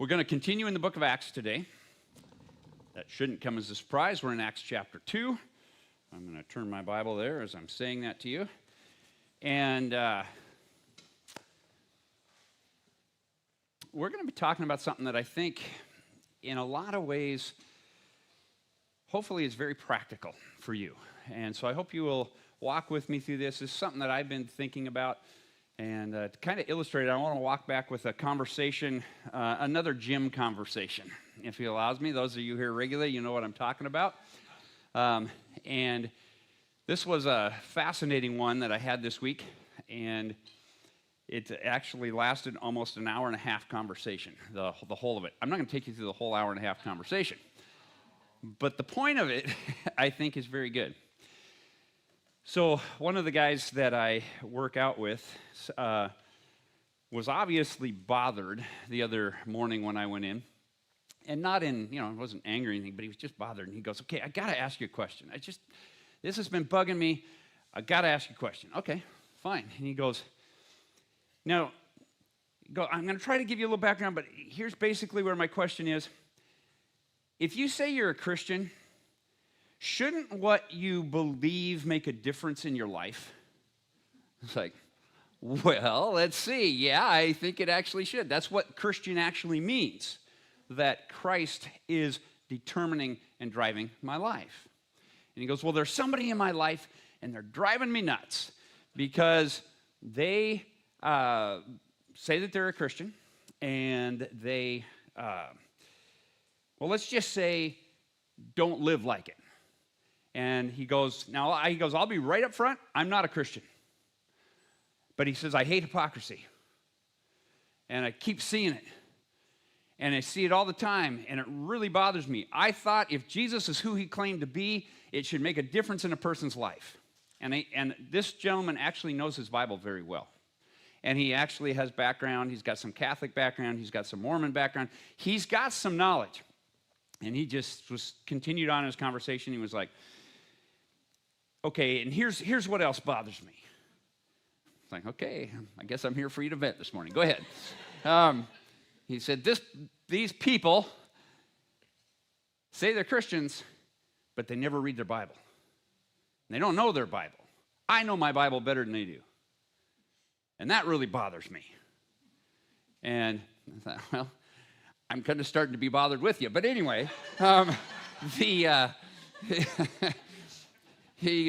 We're going to continue in the book of Acts today. That shouldn't come as a surprise. We're in Acts chapter 2. I'm going to turn my Bible there as I'm saying that to you. And we're going to be talking about something that I think, in a lot of ways, hopefully is very practical for you. And so I hope you will walk with me through this. This is something that I've been thinking about. And to kind of illustrate it, I want to walk back with a conversation, another gym conversation, if he allows me. Those of you here regularly, you know what I'm talking about. And this was a fascinating one that I had this week, and it actually lasted almost an hour and a half conversation, the whole of it. I'm not going to take you through the whole hour and a half conversation, but the point of it, I think, is very good. So one of the guys that I work out with was obviously bothered the other morning when I went in. And not in, I wasn't angry or anything, but he was just bothered. And he goes, okay, I got to ask you a question. This has been bugging me. I got to ask you a question. Okay, fine. And he goes, now, I'm going to try to give you a little background, but here's basically where my question is. If you say you're a Christian, shouldn't what you believe make a difference in your life? It's like, well, let's see. Yeah, I think it actually should. That's what Christian actually means, that Christ is determining and driving my life. And he goes, well, there's somebody in my life, and they're driving me nuts because they say that they're a Christian, and they, well, let's just say, don't live like it. And he goes, I'll be right up front, I'm not a Christian. But he says, I hate hypocrisy. And I keep seeing it. And I see it all the time, and it really bothers me. I thought if Jesus is who he claimed to be, it should make a difference in a person's life. And this gentleman actually knows his Bible very well. And he actually has background. He's got some Catholic background. He's got some Mormon background. He's got some knowledge. And he just continued on his conversation. He was like, okay, and here's what else bothers me. It's like, okay, I guess I'm here for you to vent this morning. Go ahead. He said, these people say they're Christians, but they never read their Bible. They don't know their Bible. I know my Bible better than they do. And that really bothers me. And I thought, well, I'm kind of starting to be bothered with you. But anyway, he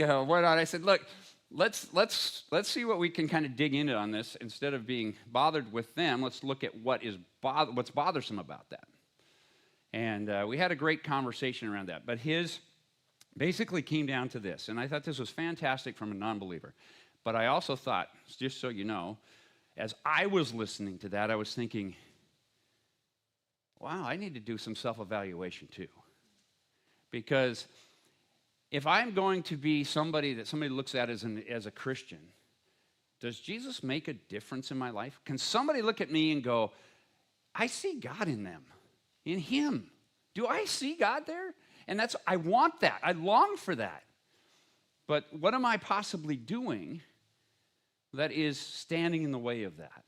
went on. I said, look, let's see what we can kind of dig into on this. Instead of being bothered with them, let's look at what's bothersome about that. And we had a great conversation around that. But his basically came down to this. And I thought this was fantastic from a non-believer. But I also thought, just so you know, as I was listening to that, I was thinking, wow, I need to do some self-evaluation too. Because if I'm going to be somebody that somebody looks at as a Christian, does Jesus make a difference in my life? Can somebody look at me and go, I see God in them, in him. Do I see God there? And I want that. I long for that. But what am I possibly doing that is standing in the way of that?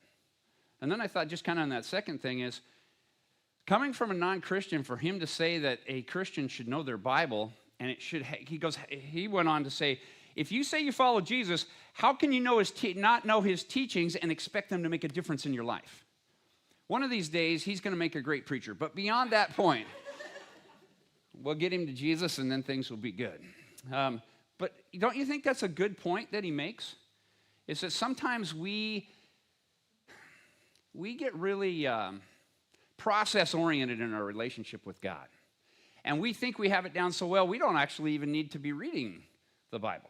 And then I thought, just kind of on that second thing is, coming from a non-Christian, for him to say that a Christian should know their Bible, and he went on to say, if you say you follow Jesus, how can you not know his teachings and expect them to make a difference in your life? One of these days, he's going to make a great preacher. But beyond that point, we'll get him to Jesus, and then things will be good. But don't you think that's a good point that he makes? Is that sometimes we get really process-oriented in our relationship with God. And we think we have it down so well, we don't actually even need to be reading the Bible.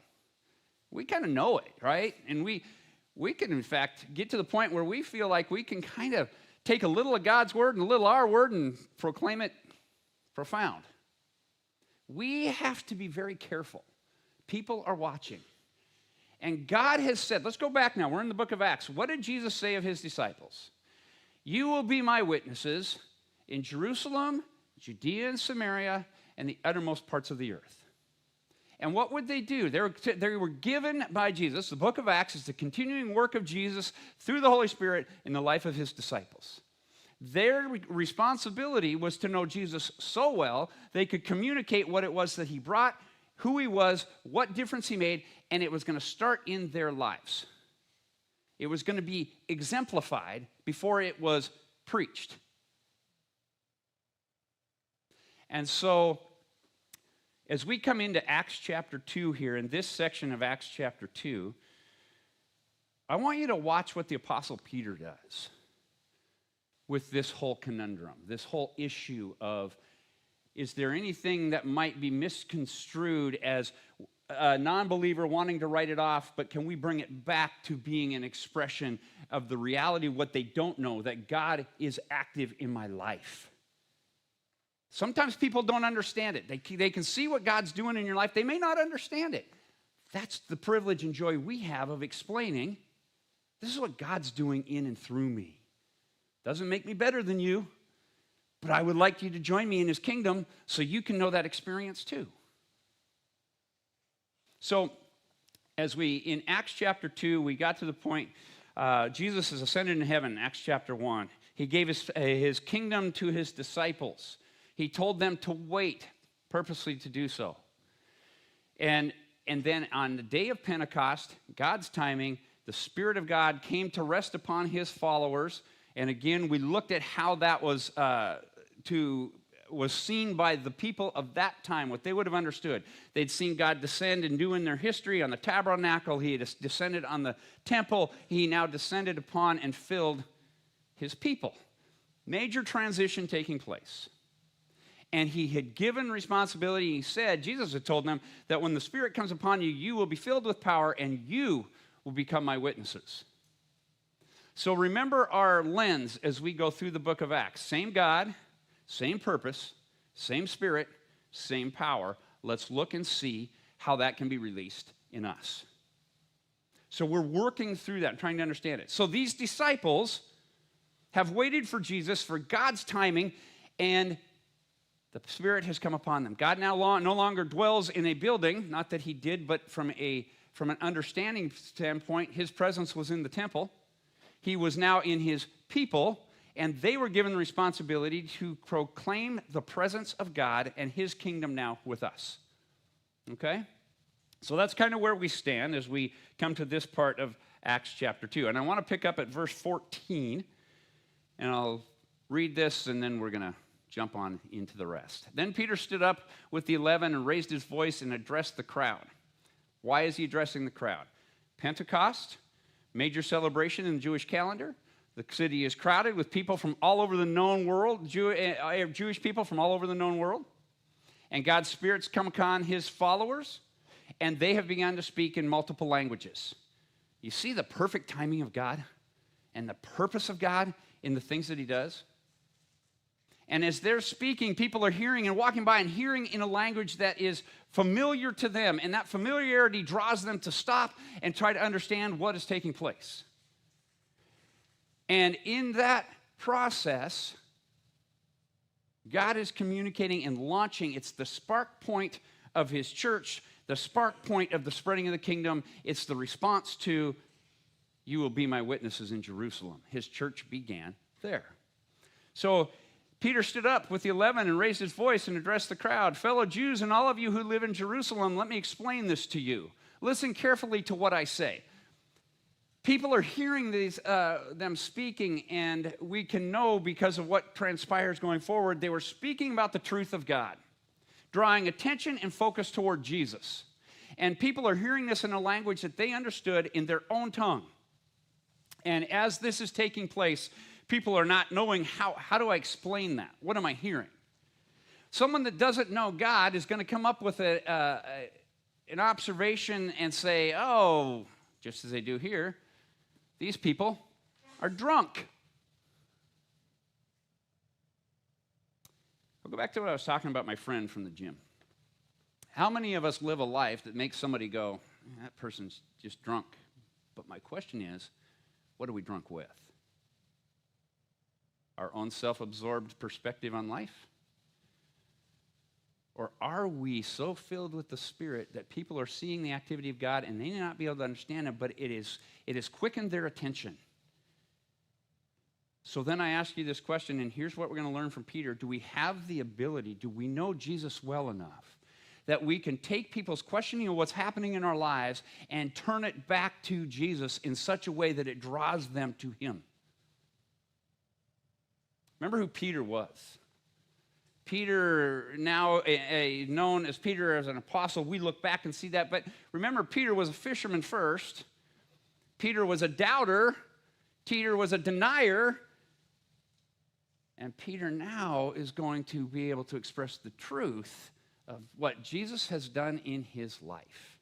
We kind of know it, right? And we can, in fact, get to the point where we feel like we can kind of take a little of God's word and a little of our word and proclaim it profound. We have to be very careful. People are watching. And God has said, let's go back now. We're in the book of Acts. What did Jesus say of his disciples? You will be my witnesses in Jerusalem, Judea and Samaria, and the uttermost parts of the earth. And what would they do? They were given by Jesus. The book of Acts is the continuing work of Jesus through the Holy Spirit in the life of his disciples. Their responsibility was to know Jesus so well they could communicate what it was that he brought, who he was, what difference he made, and it was going to start in their lives. It was going to be exemplified before it was preached. And so, as we come into Acts chapter 2 here, in this section of Acts chapter 2, I want you to watch what the Apostle Peter does with this whole conundrum, this whole issue of, is there anything that might be misconstrued as a non-believer wanting to write it off, but can we bring it back to being an expression of the reality of what they don't know, that God is active in my life? Sometimes people don't understand it. They can see what God's doing in your life. They may not understand it. That's the privilege and joy we have of explaining, this is what God's doing in and through me. Doesn't make me better than you, but I would like you to join me in his kingdom so you can know that experience too. So, in Acts chapter 2, we got to the point, Jesus is ascended in heaven, Acts chapter 1. He gave his kingdom to his disciples. He told them to wait, purposely to do so. And then on the day of Pentecost, God's timing, the Spirit of God came to rest upon his followers. And again, we looked at how that was seen by the people of that time, what they would have understood. They'd seen God descend and do in their history on the tabernacle. He had descended on the temple. He now descended upon and filled his people. Major transition taking place. And he had given responsibility. He said, Jesus had told them that when the Spirit comes upon you, you will be filled with power and you will become my witnesses. So remember our lens as we go through the book of Acts. Same God, same purpose, same Spirit, same power. Let's look and see how that can be released in us. So we're working through that, trying to understand it. So these disciples have waited for Jesus, for God's timing, and the Spirit has come upon them. God now no longer dwells in a building, not that he did, but from an understanding standpoint, his presence was in the temple. He was now in his people, and they were given the responsibility to proclaim the presence of God and his kingdom now with us. Okay? So that's kind of where we stand as we come to this part of Acts chapter 2. And I want to pick up at verse 14, and I'll read this, and then we're going to jump on into the rest. Then Peter stood up with the 11 and raised his voice and addressed the crowd. Why is he addressing the crowd? Pentecost, major celebration in the Jewish calendar. The city is crowded with people from all over the known world, Jewish people from all over the known world. And God's Spirit's come upon his followers, and they have begun to speak in multiple languages. You see the perfect timing of God and the purpose of God in the things that he does? And as they're speaking, people are hearing and walking by and hearing in a language that is familiar to them. And that familiarity draws them to stop and try to understand what is taking place. And in that process, God is communicating and launching. It's the spark point of his church, the spark point of the spreading of the kingdom. It's the response to, you will be my witnesses in Jerusalem. His church began there. So Peter stood up with the 11 and raised his voice and addressed the crowd. Fellow Jews and all of you who live in Jerusalem, let me explain this to you. Listen carefully to what I say. People are hearing them speaking, and we can know because of what transpires going forward, they were speaking about the truth of God, drawing attention and focus toward Jesus. And people are hearing this in a language that they understood in their own tongue. And as this is taking place, people are not knowing how do I explain that? What am I hearing? Someone that doesn't know God is going to come up with an observation and say, oh, just as they do here, these people are drunk. I'll go back to what I was talking about my friend from the gym. How many of us live a life that makes somebody go, that person's just drunk? But my question is, what are we drunk with? Our own self-absorbed perspective on life? Or are we so filled with the Spirit that people are seeing the activity of God and they may not be able to understand it, but it has quickened their attention So then I ask you this question, and here's what we're going to learn from Peter. Do we have the ability, do we know Jesus well enough that we can take people's questioning of what's happening in our lives and turn it back to Jesus in such a way that it draws them to him? Remember who Peter was. Peter, now known as Peter as an apostle, we look back and see that. But remember, Peter was a fisherman first. Peter was a doubter. Peter was a denier. And Peter now is going to be able to express the truth of what Jesus has done in his life.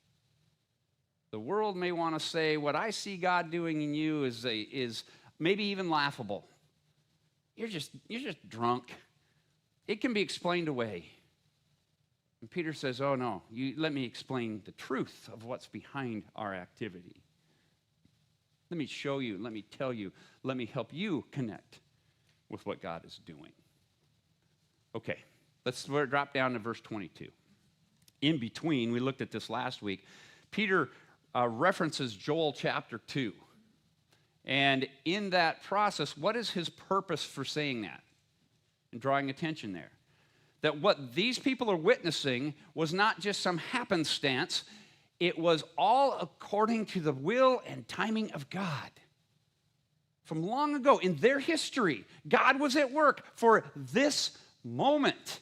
The world may want to say, what I see God doing in you is maybe even laughable. You're just drunk. It can be explained away. And Peter says, oh no, let me explain the truth of what's behind our activity. Let me show you, let me tell you, let me help you connect with what God is doing. Okay, let's drop down to verse 22. In between, we looked at this last week, Peter references Joel chapter 2. And in that process, what is his purpose for saying that and drawing attention there? That what these people are witnessing was not just some happenstance, it was all according to the will and timing of God. From long ago in their history, God was at work for this moment,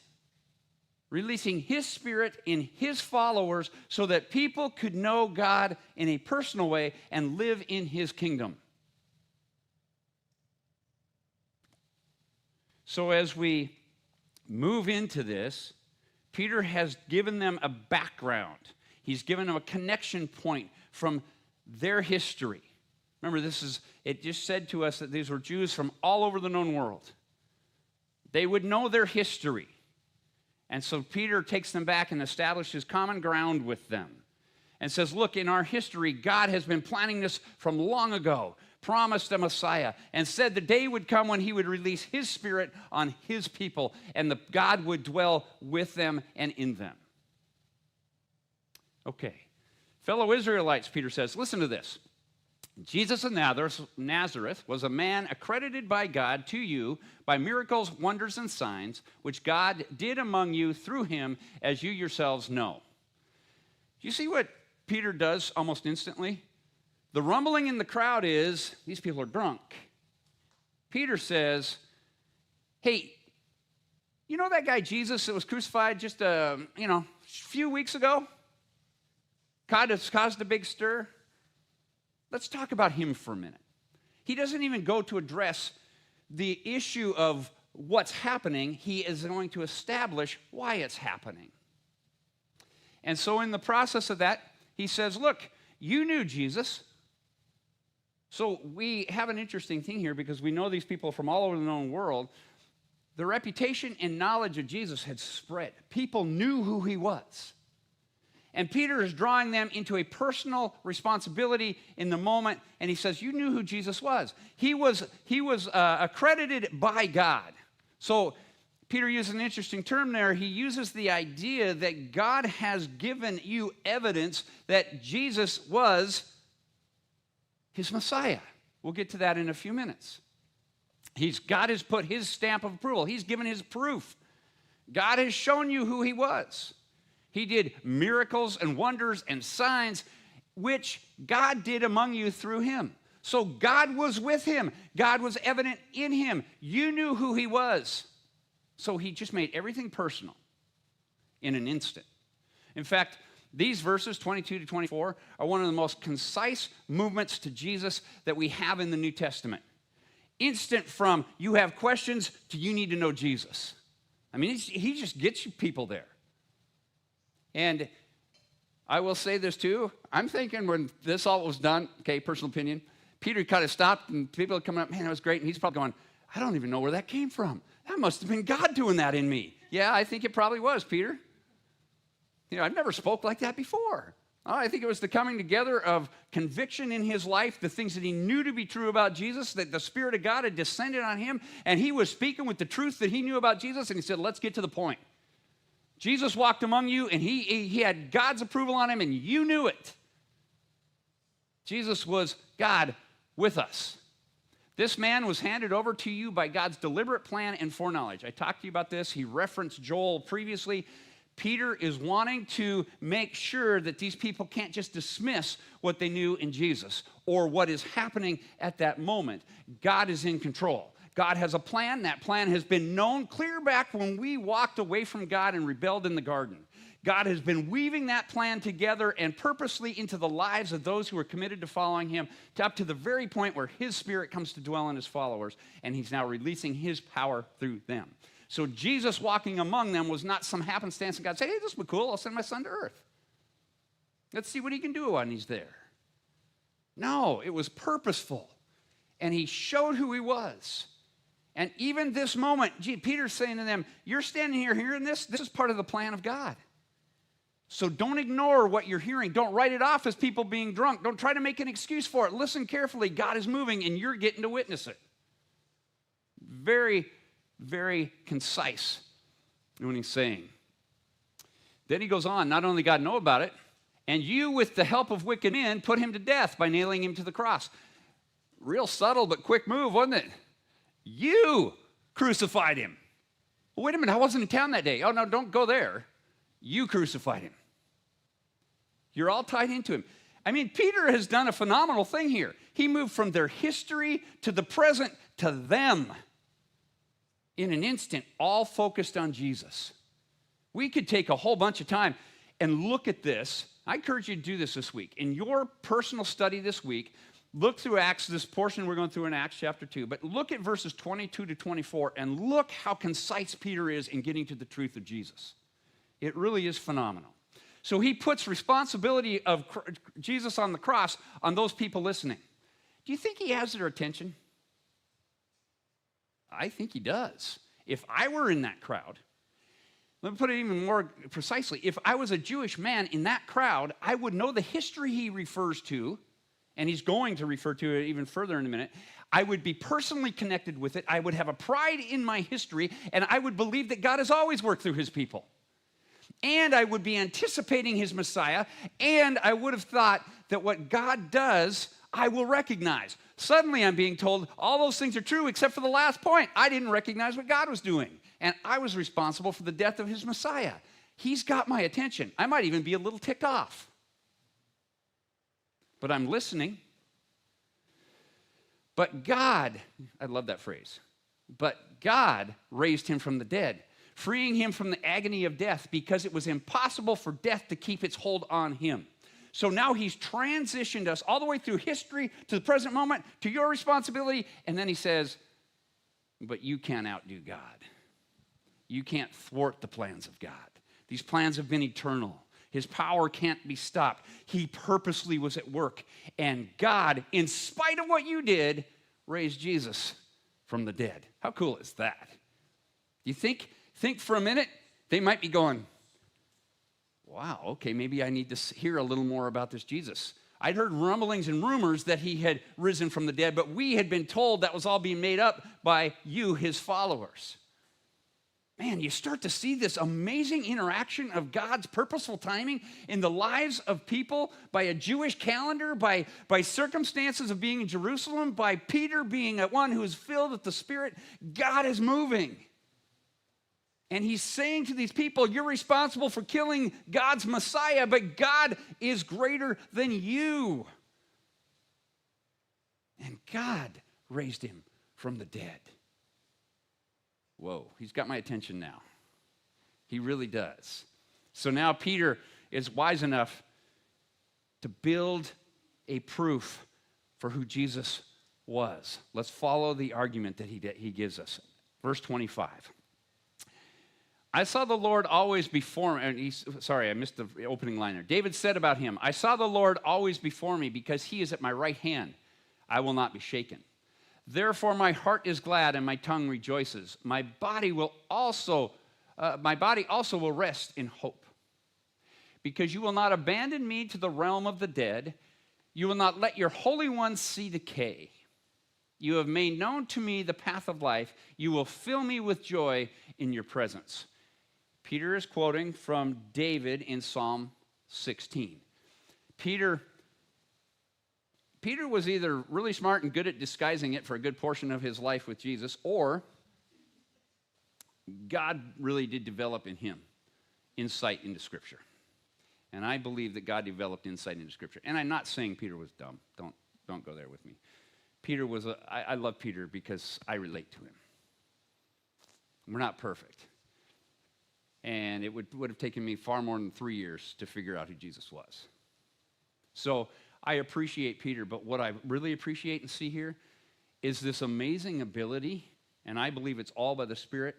releasing his Spirit in his followers so that people could know God in a personal way and live in his kingdom. So as we move into this, Peter has given them a background. He's given them a connection point from their history. Remember, it just said to us that these were Jews from all over the known world. They would know their history. And so Peter takes them back and establishes common ground with them and says, look, in our history, God has been planning this from long ago, promised a Messiah, and said the day would come when he would release his Spirit on his people, and God would dwell with them and in them. Okay. Fellow Israelites, Peter says, listen to this. Jesus of Nazareth was a man accredited by God to you by miracles, wonders, and signs, which God did among you through him, as you yourselves know. Do you see what Peter does almost instantly? The rumbling in the crowd is, these people are drunk. Peter says, hey, you know that guy Jesus that was crucified just a few weeks ago? Caused a big stir? Let's talk about him for a minute. He doesn't even go to address the issue of what's happening. He is going to establish why it's happening. And so in the process of that, he says, look, you knew Jesus. So we have an interesting thing here because we know these people from all over the known world. The reputation and knowledge of Jesus had spread. People knew who he was. And Peter is drawing them into a personal responsibility in the moment, and he says, you knew who Jesus was. He was accredited by God. So Peter uses an interesting term there. He uses the idea that God has given you evidence that Jesus was his Messiah. We'll get to that in a few minutes. God has put his stamp of approval. He's given his proof. God has shown you who he was. He did miracles and wonders and signs, which God did among you through him. So God was with him. God was evident in him. You knew who he was. So he just made everything personal in an instant. In fact, these verses, 22 to 24, are one of the most concise movements to Jesus that we have in the New Testament. Instant from you have questions to you need to know Jesus. I mean, he just gets you people there. And I will say this too. I'm thinking when this all was done, okay, personal opinion, Peter kind of stopped and people are coming up, man, that was great. And he's probably going, I don't even know where that came from. That must have been God doing that in me. Yeah, I think it probably was, Peter. I've never spoke like that before. I think it was the coming together of conviction in his life, the things that he knew to be true about Jesus, that the Spirit of God had descended on him, and he was speaking with the truth that he knew about Jesus, and he said, let's get to the point. Jesus walked among you, and he had God's approval on him, and you knew it. Jesus was God with us. This man was handed over to you by God's deliberate plan and foreknowledge. I talked to you about this. He referenced Joel previously. Peter is wanting to make sure that these people can't just dismiss what they knew in Jesus or what is happening at that moment. God is in control. God has a plan. That plan has been known clear back when we walked away from God and rebelled in the garden. God has been weaving that plan together and purposely into the lives of those who are committed to following him, up to the very point where his Spirit comes to dwell in his followers, and he's now releasing his power through them. So Jesus walking among them was not some happenstance, and God said, hey, this would be cool. I'll send my son to earth. Let's see what he can do when he's there. No, it was purposeful, and he showed who he was. And even this moment, Peter's saying to them, you're standing here hearing this? This is part of the plan of God. So don't ignore what you're hearing. Don't write it off as people being drunk. Don't try to make an excuse for it. Listen carefully. God is moving, and you're getting to witness it. Very, very concise in what he's saying. Then he goes on, not only God know about it, and you, with the help of wicked men, put him to death by nailing him to the cross. Real subtle but quick move, wasn't it? You crucified him. Well, wait a minute, I wasn't in town that day. Oh, no, don't go there. You crucified him. You're all tied into him. I mean, Peter has done a phenomenal thing here. He moved from their history to the present to them in an instant, all focused on Jesus. We could take a whole bunch of time and look at this. I encourage you to do this week. In your personal study this week, look through Acts, this portion we're going through in Acts chapter 2, but look at verses 22 to 24 and look how concise Peter is in getting to the truth of Jesus. It really is phenomenal. So he puts responsibility of Jesus on the cross on those people listening. Do you think he has their attention? I think he does. If I were in that crowd, let me put it even more precisely. If I was a Jewish man in that crowd, I would know the history he refers to, and he's going to refer to it even further in a minute. I would be personally connected with it. I would have a pride in my history, and I would believe that God has always worked through his people. And I would be anticipating his Messiah, and I would have thought that what God does, I will recognize. Suddenly I'm being told all those things are true except for the last point. I didn't recognize what God was doing, and I was responsible for the death of his Messiah. He's got my attention. I might even be a little ticked off. But I'm listening. But God, I love that phrase, but God raised him from the dead, freeing him from the agony of death because it was impossible for death to keep its hold on him. So now he's transitioned us all the way through history to the present moment, to your responsibility, and then he says, but you can't outdo God. You can't thwart the plans of God. These plans have been eternal. His power can't be stopped. He purposely was at work, and God, in spite of what you did, raised Jesus from the dead. How cool is that? You think for a minute, they might be going, wow, okay, maybe I need to hear a little more about this Jesus. I'd heard rumblings and rumors that he had risen from the dead, but we had been told that was all being made up by you, his followers. Man, you start to see this amazing interaction of God's purposeful timing in the lives of people by a Jewish calendar, by circumstances of being in Jerusalem, by Peter being one who is filled with the Spirit. God is moving. And he's saying to these people, you're responsible for killing God's Messiah, but God is greater than you. And God raised him from the dead. Whoa, he's got my attention now. He really does. So now Peter is wise enough to build a proof for who Jesus was. Let's follow the argument that he gives us. Verse 25. I saw the Lord always before me. Sorry, I missed the opening line there. David said about him, I saw the Lord always before me because he is at my right hand. I will not be shaken. Therefore, my heart is glad and my tongue rejoices. My body also will rest in hope. Because you will not abandon me to the realm of the dead. You will not let your Holy One see decay. You have made known to me the path of life. You will fill me with joy in your presence. Peter is quoting from David in Psalm 16. Peter Peter was either really smart and good at disguising it for a good portion of his life with Jesus, or God really did develop in him insight into Scripture. And I believe that God developed insight into Scripture. And I'm not saying Peter was dumb. Don't go there with me. Peter was, I love Peter because I relate to him. We're not perfect. And it would have taken me far more than 3 years to figure out who Jesus was. So I appreciate Peter, but what I really appreciate and see here is this amazing ability, and I believe it's all by the Spirit,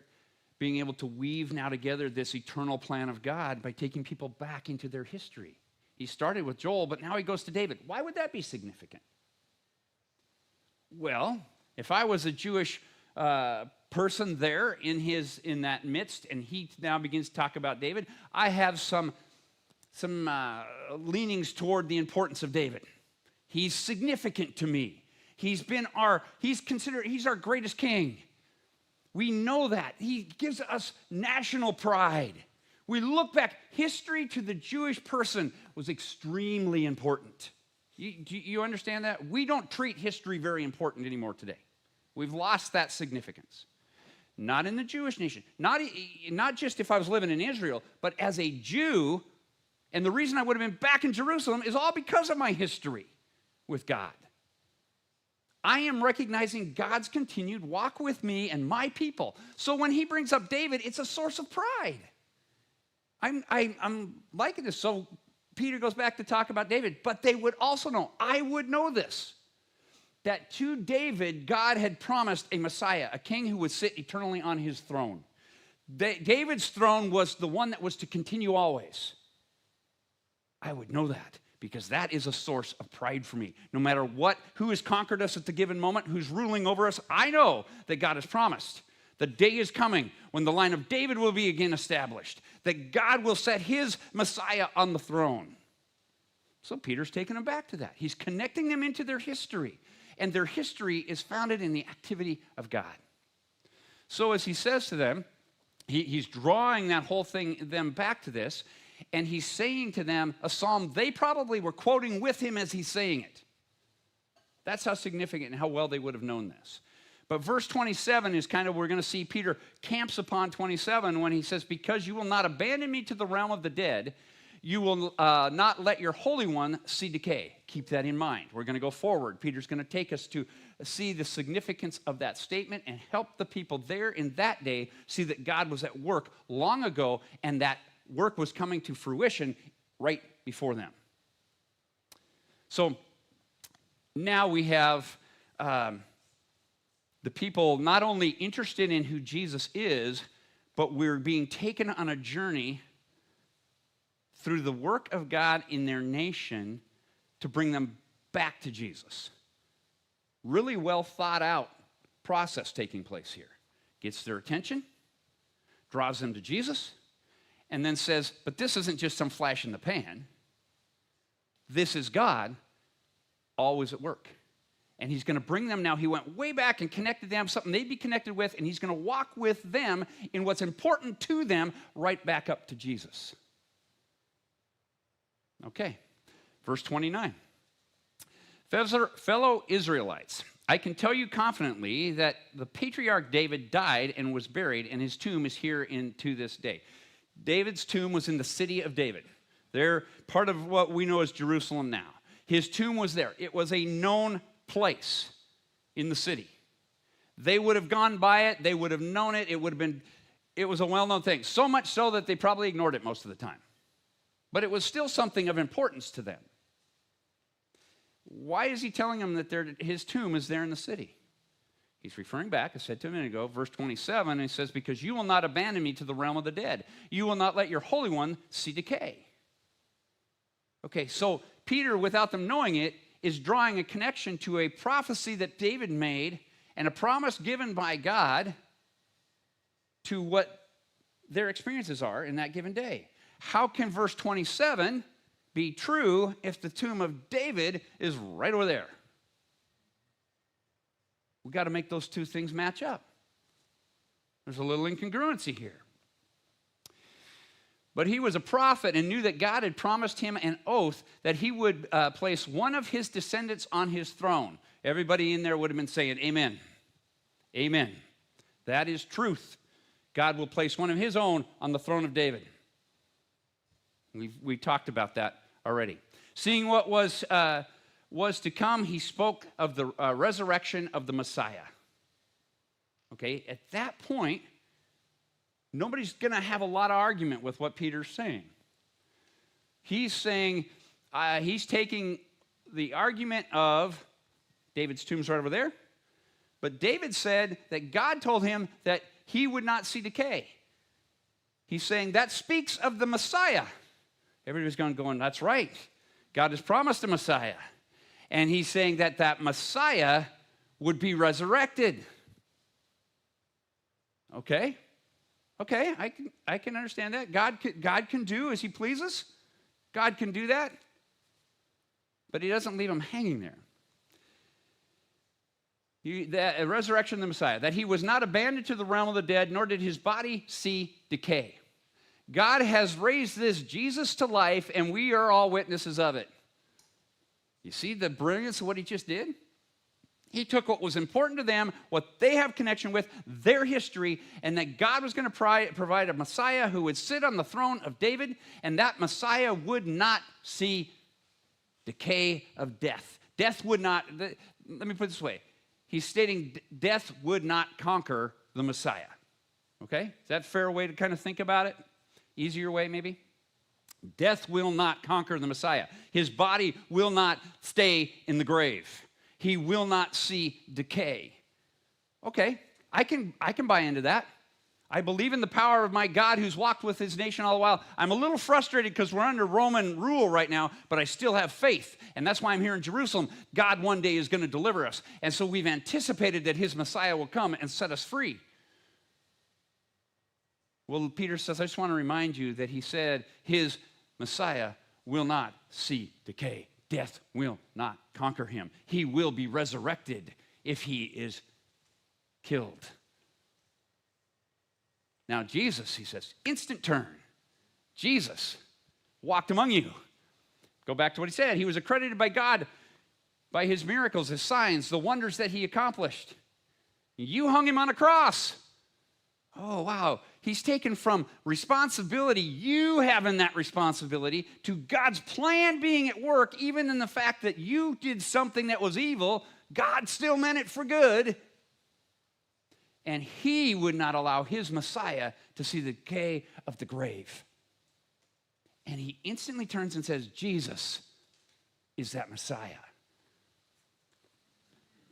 being able to weave now together this eternal plan of God by taking people back into their history. He started with Joel, but now he goes to David. Why would that be significant? Well, if I was a Jewish person there in that midst, and he now begins to talk about David, I have some leanings toward the importance of David. He's significant to me. He's our greatest king. We know that. He gives us national pride. We look back, history to the Jewish person was extremely important. You understand that? We don't treat history very important anymore today. We've lost that significance. Not in the Jewish nation. Not just if I was living in Israel, but as a Jew, and the reason I would have been back in Jerusalem is all because of my history with God. I am recognizing God's continued walk with me and my people. So when he brings up David, it's a source of pride. I'm liking this. So Peter goes back to talk about David, but they would also know, I would know this, that to David, God had promised a Messiah, a king who would sit eternally on his throne. David's throne was the one that was to continue always. I would know that, because that is a source of pride for me. No matter who has conquered us at the given moment, who's ruling over us, I know that God has promised. The day is coming when the line of David will be again established, that God will set his Messiah on the throne. So Peter's taking them back to that. He's connecting them into their history, and their history is founded in the activity of God. So as he says to them, he's drawing that whole thing, them back to this, and he's saying to them a psalm they probably were quoting with him as he's saying it. That's how significant and how well they would have known this. But verse 27 is kind of, we're going to see Peter camps upon 27 when he says, because you will not abandon me to the realm of the dead, you will not let your Holy One see decay. Keep that in mind. We're going to go forward. Peter's going to take us to see the significance of that statement and help the people there in that day see that God was at work long ago, and that work was coming to fruition right before them. So now we have the people not only interested in who Jesus is, but we're being taken on a journey through the work of God in their nation to bring them back to Jesus. Really well thought out process taking place here. Gets their attention, draws them to Jesus, and then says, but this isn't just some flash in the pan. This is God always at work. And he's going to bring them now. He went way back and connected them, something they'd be connected with, and he's going to walk with them in what's important to them right back up to Jesus. Okay, verse 29. Fellow Israelites, I can tell you confidently that the patriarch David died and was buried, and his tomb is here to this day. David's tomb was in the city of David. They're part of what we know as Jerusalem now. His tomb was there. It was a known place in the city. They would have gone by it. They would have known it. It was a well-known thing. So much so that they probably ignored it most of the time. But it was still something of importance to them. Why is he telling them that his tomb is there in the city? He's referring back, I said to a minute ago, verse 27, and he says, because you will not abandon me to the realm of the dead. You will not let your Holy One see decay. Okay, so Peter, without them knowing it, is drawing a connection to a prophecy that David made and a promise given by God to what their experiences are in that given day. How can verse 27 be true if the tomb of David is right over there? We've got to make those two things match up. There's a little incongruency here. But he was a prophet and knew that God had promised him an oath that he would place one of his descendants on his throne. Everybody in there would have been saying, amen. Amen. That is truth. God will place one of his own on the throne of David. We talked about that already. Seeing what was to come, he spoke of the resurrection of the Messiah. Okay, at that point, nobody's going to have a lot of argument with what Peter's saying. He's saying, he's taking the argument of David's tomb's right over there, but David said that God told him that he would not see decay. He's saying that speaks of the Messiah. Everybody's going, that's right. God has promised a Messiah. And he's saying that that Messiah would be resurrected. Okay? Okay, I can understand that. God can do as he pleases. God can do that. But he doesn't leave him hanging there. The resurrection of the Messiah, that he was not abandoned to the realm of the dead, nor did his body see decay. God has raised this Jesus to life, and we are all witnesses of it. You see the brilliance of what he just did? He took what was important to them, what they have connection with, their history, and that God was going to provide a Messiah who would sit on the throne of David, and that Messiah would not see decay of death. Death would not, let me put it this way. He's stating death would not conquer the Messiah. Okay? Is that a fair way to kind of think about it? Easier way, maybe? Death will not conquer the Messiah. His body will not stay in the grave. He will not see decay. Okay, I can buy into that. I believe in the power of my God who's walked with his nation all the while. I'm a little frustrated because we're under Roman rule right now, but I still have faith. And that's why I'm here in Jerusalem. God one day is going to deliver us. And so we've anticipated that his Messiah will come and set us free. Well, Peter says, I just want to remind you that he said his Messiah will not see decay. Death will not conquer him. He will be resurrected if he is killed. Now, Jesus, he says, instant turn. Jesus walked among you. Go back to what he said. He was accredited by God by his miracles, his signs, the wonders that he accomplished. You hung him on a cross. Oh, wow. He's taken from responsibility, you having that responsibility, to God's plan being at work, even in the fact that you did something that was evil. God still meant it for good. And he would not allow his Messiah to see the decay of the grave. And he instantly turns and says, Jesus is that Messiah.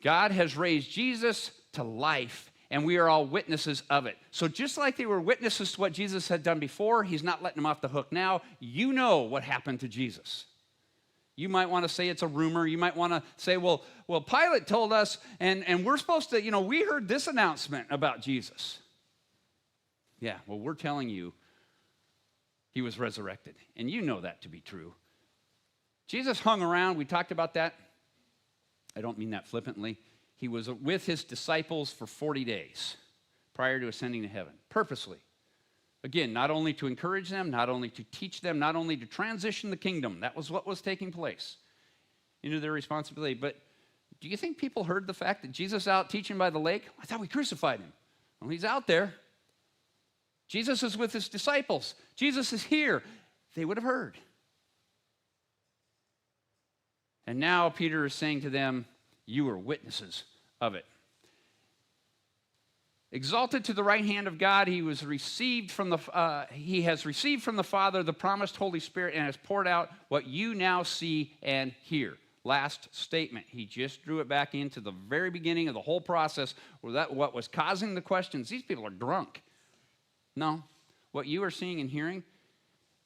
God has raised Jesus to life, and we are all witnesses of it. So just like they were witnesses to what Jesus had done before, he's not letting them off the hook now. You know what happened to Jesus. You might want to say it's a rumor. You might want to say, well, Pilate told us, and we're supposed to, we heard this announcement about Jesus. Yeah, well, we're telling you he was resurrected, and you know that to be true. Jesus hung around. We talked about that. I don't mean that flippantly. He was with his disciples for 40 days prior to ascending to heaven, purposely. Again, not only to encourage them, not only to teach them, not only to transition the kingdom. That was what was taking place into their responsibility. But do you think people heard the fact that Jesus is out teaching by the lake? I thought we crucified him. Well, he's out there. Jesus is with his disciples. Jesus is here. They would have heard. And now Peter is saying to them, you are witnesses of it. Exalted to the right hand of God, he has received from the Father the promised Holy Spirit and has poured out what you now see and hear. Last statement. He just drew it back into the very beginning of the whole process where what was causing the questions. These people are drunk. No. What you are seeing and hearing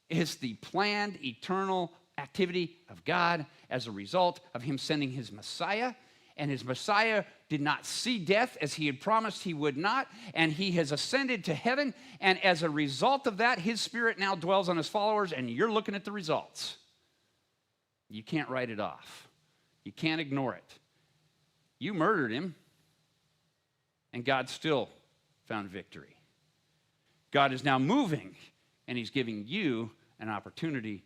is the planned eternal activity of God as a result of him sending his Messiah. And his Messiah did not see death as he had promised he would not, and he has ascended to heaven, and as a result of that, his Spirit now dwells on his followers, and you're looking at the results. You can't write it off. You can't ignore it. You murdered him, and God still found victory. God is now moving. and he's giving you an opportunity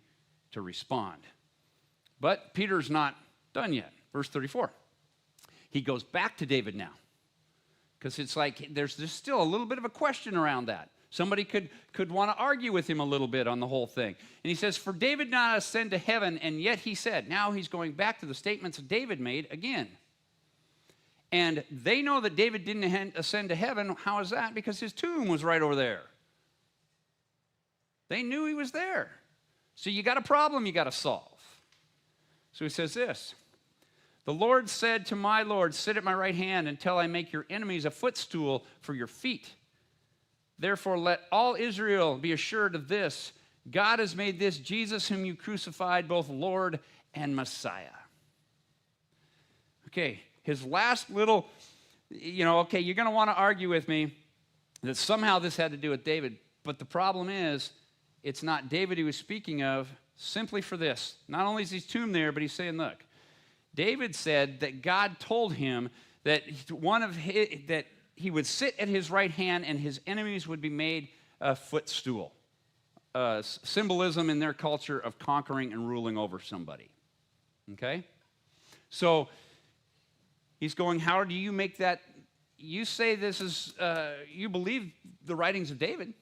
to respond. But Peter's not done yet. Verse 34. He goes back to David now, because it's like there's still a little bit of a question around that. Somebody could want to argue with him a little bit on the whole thing. And he says, for David not ascend to heaven, and yet he said. Now he's going back to the statements that David made again. And they know that David didn't ascend to heaven. How is that? Because his tomb was right over there. They knew he was there. So you got a problem you got to solve. So he says this. The Lord said to my Lord, sit at my right hand until I make your enemies a footstool for your feet. Therefore, let all Israel be assured of this. God has made this Jesus whom you crucified both Lord and Messiah. Okay, his last little, okay, you're going to want to argue with me that somehow this had to do with David. But the problem is, it's not David he was speaking of simply for this. Not only is his tomb there, but he's saying, look, David said that God told him that that he would sit at his right hand and his enemies would be made a footstool. Symbolism in their culture of conquering and ruling over somebody. Okay? So he's going, how do you make that? You say this is, you believe the writings of David.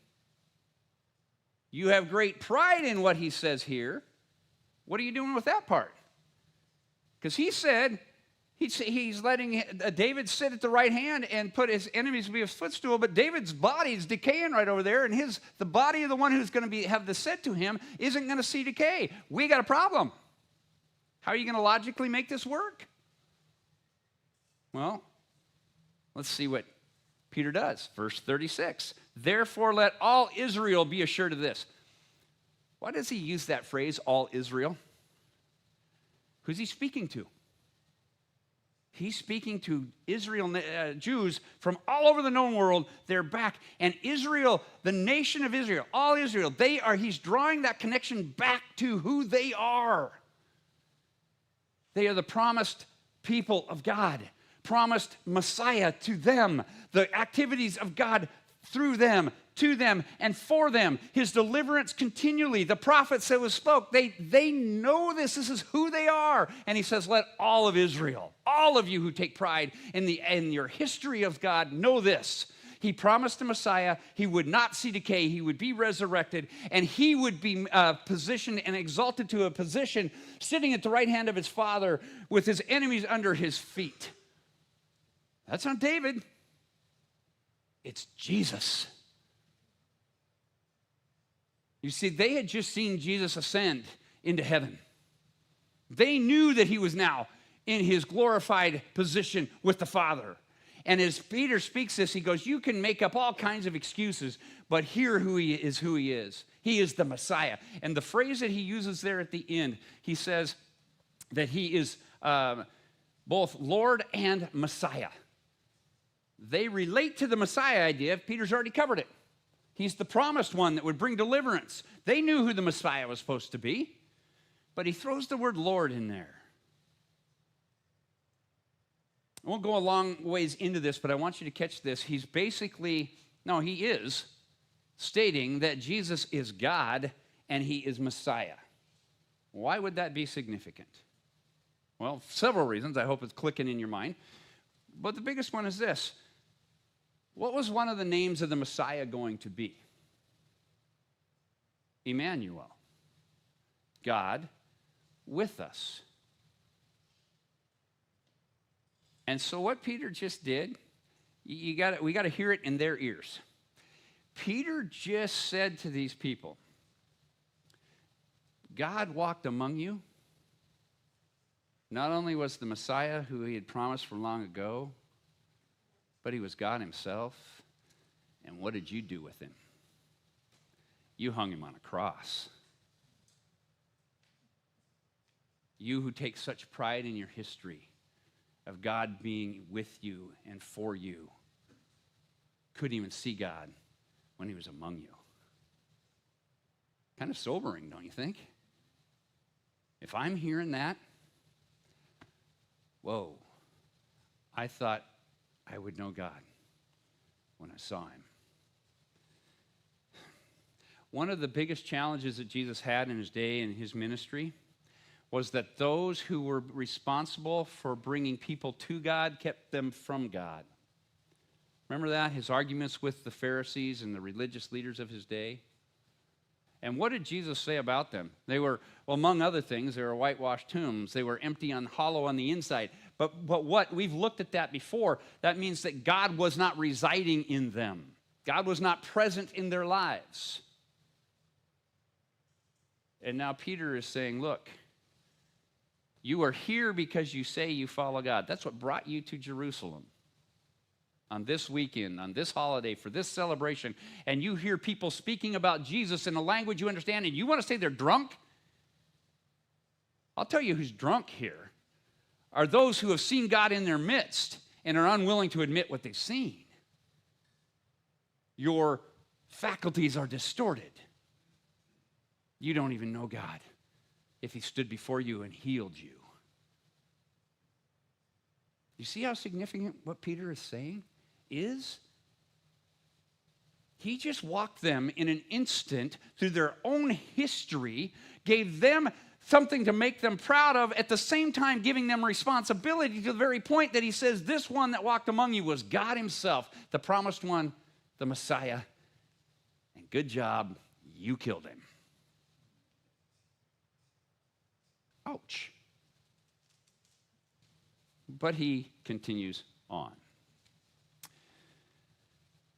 You have great pride in what he says here. What are you doing with that part? Because he said he's letting David sit at the right hand and put his enemies to be a footstool, but David's body is decaying right over there, and the body of the one who's going to have this said to him isn't going to see decay. We got a problem. How are you going to logically make this work? Well, let's see what Peter does. Verse 36. Therefore, let all Israel be assured of this. Why does he use that phrase, all Israel? Who's he speaking to? He's speaking to Israel, Jews from all over the known world. They're back. And Israel, the nation of Israel, all Israel, he's drawing that connection back to who they are. They are the promised people of God, promised Messiah to them, the activities of God through them, to them, and for them. His deliverance continually. The prophets that was spoke, they know this. This is who they are. And he says, let all of Israel, all of you who take pride in your history of God, know this. He promised a Messiah. He would not see decay. He would be resurrected, and he would be positioned and exalted to a position sitting at the right hand of his Father with his enemies under his feet. That's not David. It's Jesus. You see, they had just seen Jesus ascend into heaven. They knew that he was now in his glorified position with the Father. And as Peter speaks this, he goes, you can make up all kinds of excuses, but here who he is. He is the Messiah. And the phrase that he uses there at the end, he says that he is both Lord and Messiah. They relate to the Messiah idea. Peter's already covered it. He's the promised one that would bring deliverance. They knew who the Messiah was supposed to be, but he throws the word Lord in there. I won't go a long ways into this, but I want you to catch this. He is stating that Jesus is God and he is Messiah. Why would that be significant? Well, several reasons. I hope it's clicking in your mind. But the biggest one is this. What was one of the names of the Messiah going to be? Emmanuel. God with us. And so what Peter just did, we got to hear it in their ears. Peter just said to these people, God walked among you. Not only was the Messiah who he had promised from long ago, but he was God himself. And what did you do with him? You hung him on a cross. You who take such pride in your history of God being with you and for you, couldn't even see God when he was among you. Kind of sobering, don't you think? If I'm hearing that, whoa, I thought I would know God when I saw him. One of the biggest challenges that Jesus had in his day and his ministry was that those who were responsible for bringing people to God kept them from God. Remember that? His arguments with the Pharisees and the religious leaders of his day? And what did Jesus say about them? They were, well, among other things, they were whitewashed tombs. They were empty and hollow on the inside. But what? We've looked at that before. That means that God was not residing in them. God was not present in their lives. And now Peter is saying, look, you are here because you say you follow God. That's what brought you to Jerusalem on this weekend, on this holiday, for this celebration, and you hear people speaking about Jesus in a language you understand, and you want to say they're drunk? I'll tell you who's drunk here are those who have seen God in their midst and are unwilling to admit what they've seen. Your faculties are distorted. You don't even know God if he stood before you and healed you. You see how significant what Peter is saying is? He just walked them in an instant through their own history, gave them something to make them proud of, at the same time giving them responsibility to the very point that he says, this one that walked among you was God himself, the promised one, the Messiah. And good job, you killed him. Ouch. But he continues on.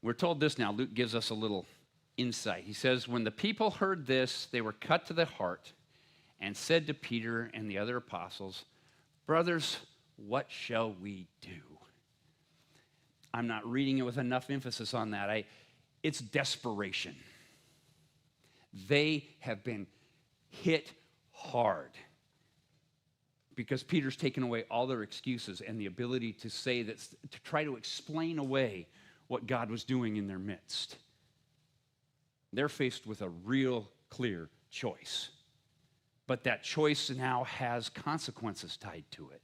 We're told this now. Luke gives us a little insight. He says, when the people heard this, they were cut to the heart and said to Peter and the other apostles, brothers, what shall we do? I'm not reading it with enough emphasis on that. It's desperation. They have been hit hard because Peter's taken away all their excuses and the ability to say that, to try to explain away what God was doing in their midst. They're faced with a real clear choice. But that choice now has consequences tied to it.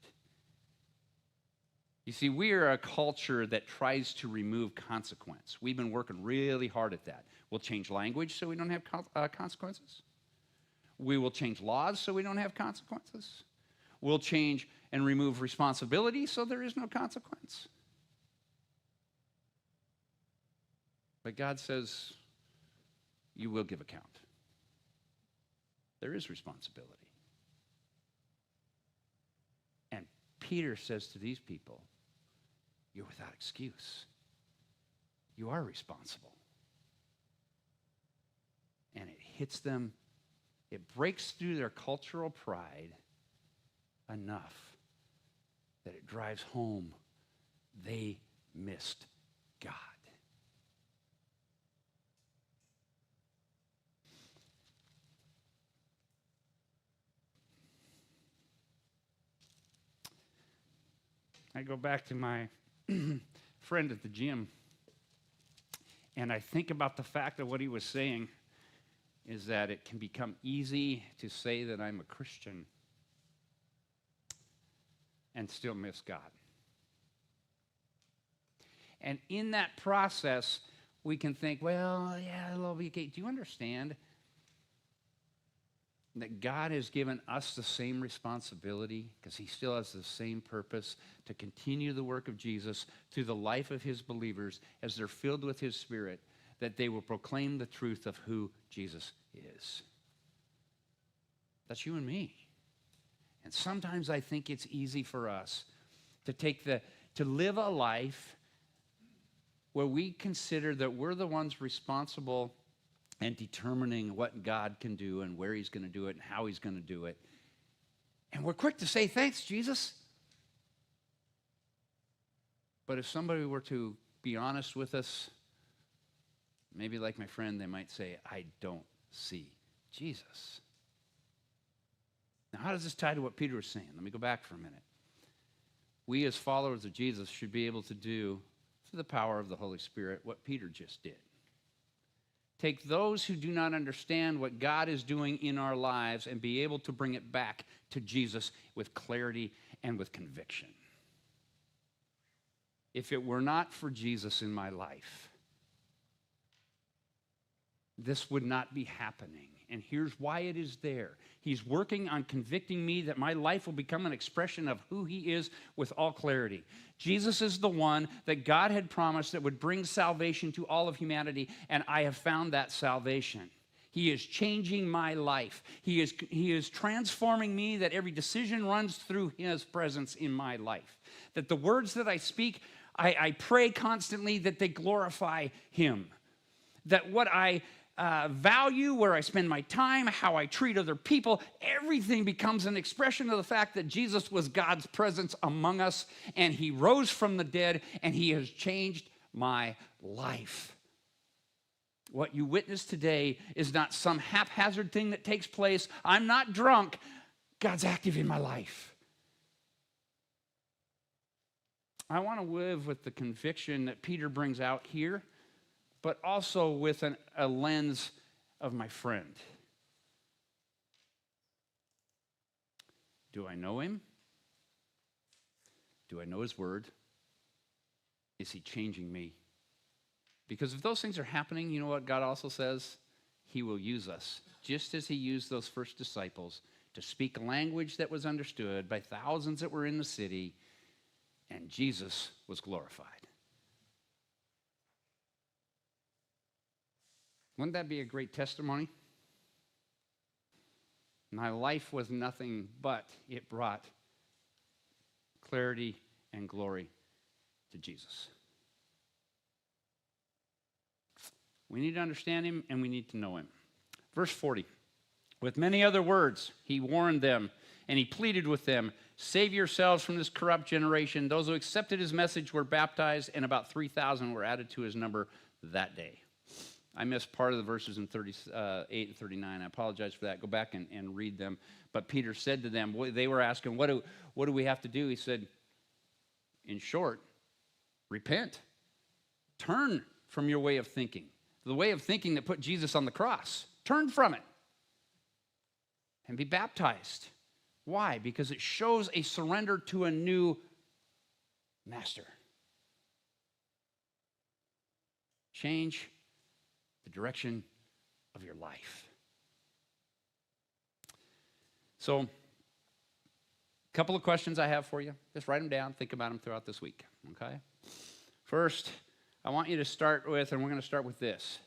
You see, we are a culture that tries to remove consequence. We've been working really hard at that. We'll change language so we don't have consequences. We will change laws so we don't have consequences. We'll change and remove responsibility so there is no consequence. But God says, you will give account. There is responsibility. And Peter says to these people, you're without excuse. You are responsible. And it hits them, it breaks through their cultural pride enough that it drives home they missed God. I go back to my friend at the gym, and I think about the fact that what he was saying is that it can become easy to say that I'm a Christian and still miss God. And in that process, we can think, well, yeah, okay. Do you understand that God has given us the same responsibility, because he still has the same purpose, to continue the work of Jesus through the life of his believers as they're filled with his Spirit, that they will proclaim the truth of who Jesus is. That's you and me. And sometimes I think it's easy for us to live a life where we consider that we're the ones responsible and determining what God can do and where he's going to do it and how he's going to do it. And we're quick to say, thanks, Jesus. But if somebody were to be honest with us, maybe like my friend, they might say, I don't see Jesus. Now, how does this tie to what Peter was saying? Let me go back for a minute. We as followers of Jesus should be able to do, through the power of the Holy Spirit, what Peter just did. Take those who do not understand what God is doing in our lives and be able to bring it back to Jesus with clarity and with conviction. If it were not for Jesus in my life, this would not be happening. And here's why it is there. He's working on convicting me that my life will become an expression of who he is with all clarity. Jesus is the one that God had promised that would bring salvation to all of humanity, and I have found that salvation. He is changing my life. He is transforming me, that every decision runs through his presence in my life. That the words that I speak, I pray constantly that they glorify him. That what I value, where I spend my time, how I treat other people, everything becomes an expression of the fact that Jesus was God's presence among us, and he rose from the dead, and he has changed my life. What you witness today is not some haphazard thing that takes place. I'm not drunk. God's active in my life. I want to live with the conviction that Peter brings out here, but also with a lens of my friend. Do I know him? Do I know his word? Is he changing me? Because if those things are happening, you know what God also says? He will use us, just as he used those first disciples to speak a language that was understood by thousands that were in the city, and Jesus was glorified. Wouldn't that be a great testimony? My life was nothing but it brought clarity and glory to Jesus. We need to understand him and we need to know him. Verse 40. With many other words, he warned them and he pleaded with them, save yourselves from this corrupt generation. Those who accepted his message were baptized, and about 3,000 were added to his number that day. I missed part of the verses in 38 and 39. I apologize for that. Go back and read them. But Peter said to them, they were asking, what do we have to do? He said, in short, repent. Turn from your way of thinking. The way of thinking that put Jesus on the cross. Turn from it. And be baptized. Why? Because it shows a surrender to a new master. Change the direction of your life. So, a couple of questions I have for you. Just write them down. Think about them throughout this week. Okay? First, I want you to start with, and we're going to start with this.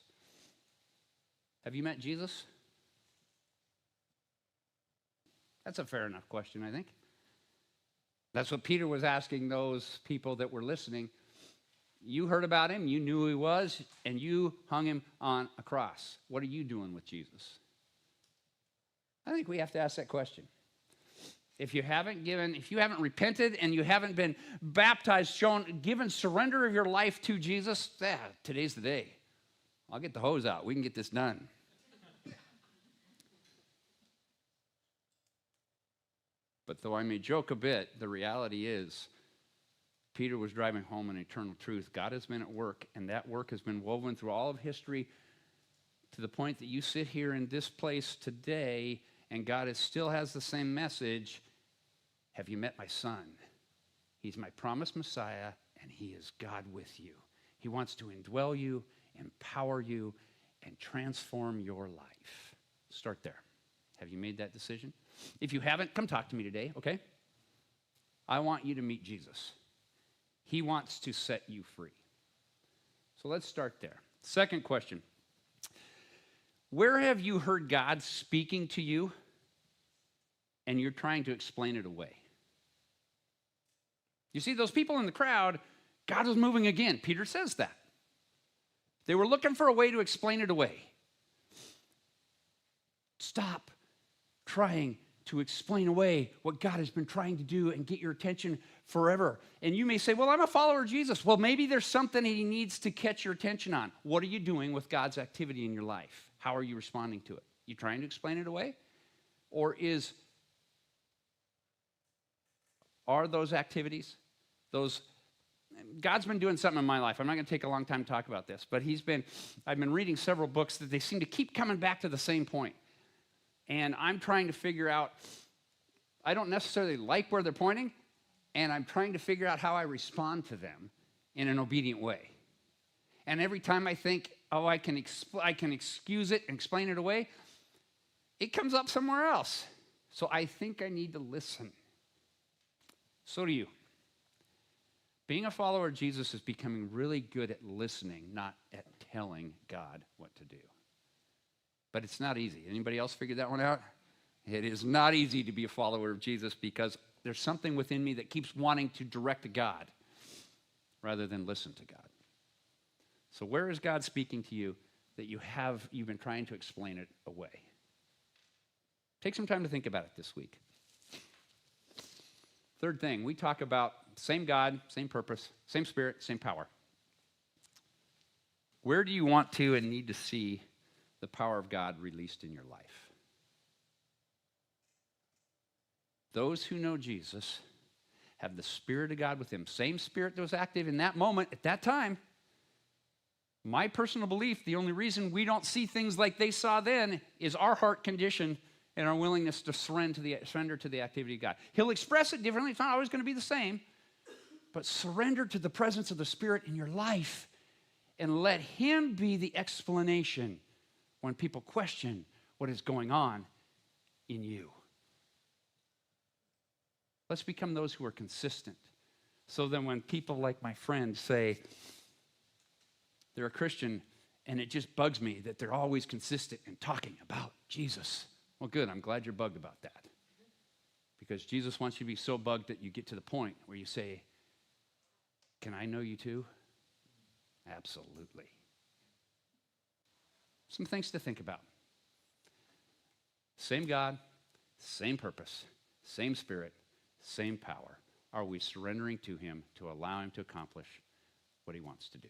Have you met Jesus? That's a fair enough question, I think. That's what Peter was asking those people that were listening. You heard about him, you knew who he was, and you hung him on a cross. What are you doing with Jesus? I think we have to ask that question. If you haven't repented and you haven't been baptized, given surrender of your life to Jesus, today's the day. I'll get the hose out. We can get this done. But though I may joke a bit, the reality is Peter was driving home an eternal truth. God has been at work, and that work has been woven through all of history to the point that you sit here in this place today, and God still has the same message. Have you met my son? He's my promised Messiah, and he is God with you. He wants to indwell you, empower you, and transform your life. Start there. Have you made that decision? If you haven't, come talk to me today, okay? I want you to meet Jesus. He wants to set you free. So let's start there. Second question. Where have you heard God speaking to you and you're trying to explain it away? You see, those people in the crowd, God was moving again. Peter says that. They were looking for a way to explain it away. Stop trying to explain away what God has been trying to do and get your attention forever. And you may say, well, I'm a follower of Jesus. Well, maybe there's something he needs to catch your attention on. What are you doing with God's activity in your life? How are you responding to it? You trying to explain it away? Or are those activities, God's been doing something in my life. I'm not going to take a long time to talk about this, but I've been reading several books that they seem to keep coming back to the same point. And I'm trying to figure out, I don't necessarily like where they're pointing, and I'm trying to figure out how I respond to them in an obedient way. And every time I think, oh, I can excuse it and explain it away, it comes up somewhere else. So I think I need to listen. So do you. Being a follower of Jesus is becoming really good at listening, not at telling God what to do. But it's not easy. Anybody else figured that one out? It is not easy to be a follower of Jesus because there's something within me that keeps wanting to direct to God rather than listen to God. So where is God speaking to you that you've been trying to explain it away? Take some time to think about it this week. Third thing, we talk about same God, same purpose, same Spirit, same power. Where do you want to and need to see the power of God released in your life? Those who know Jesus have the Spirit of God with them. Same Spirit that was active in that moment, at that time. My personal belief, the only reason we don't see things like they saw then is our heart condition and our willingness to surrender to the activity of God. He'll express it differently. It's not always going to be the same. But surrender to the presence of the Spirit in your life and let Him be the explanation when people question what is going on in you. Let's become those who are consistent. So then when people like my friend say they're a Christian and it just bugs me that they're always consistent in talking about Jesus. Well, good. I'm glad you're bugged about that. Because Jesus wants you to be so bugged that you get to the point where you say, can I know you too? Absolutely. Some things to think about. Same God, same purpose, same Spirit, same power. Are we surrendering to Him to allow Him to accomplish what He wants to do?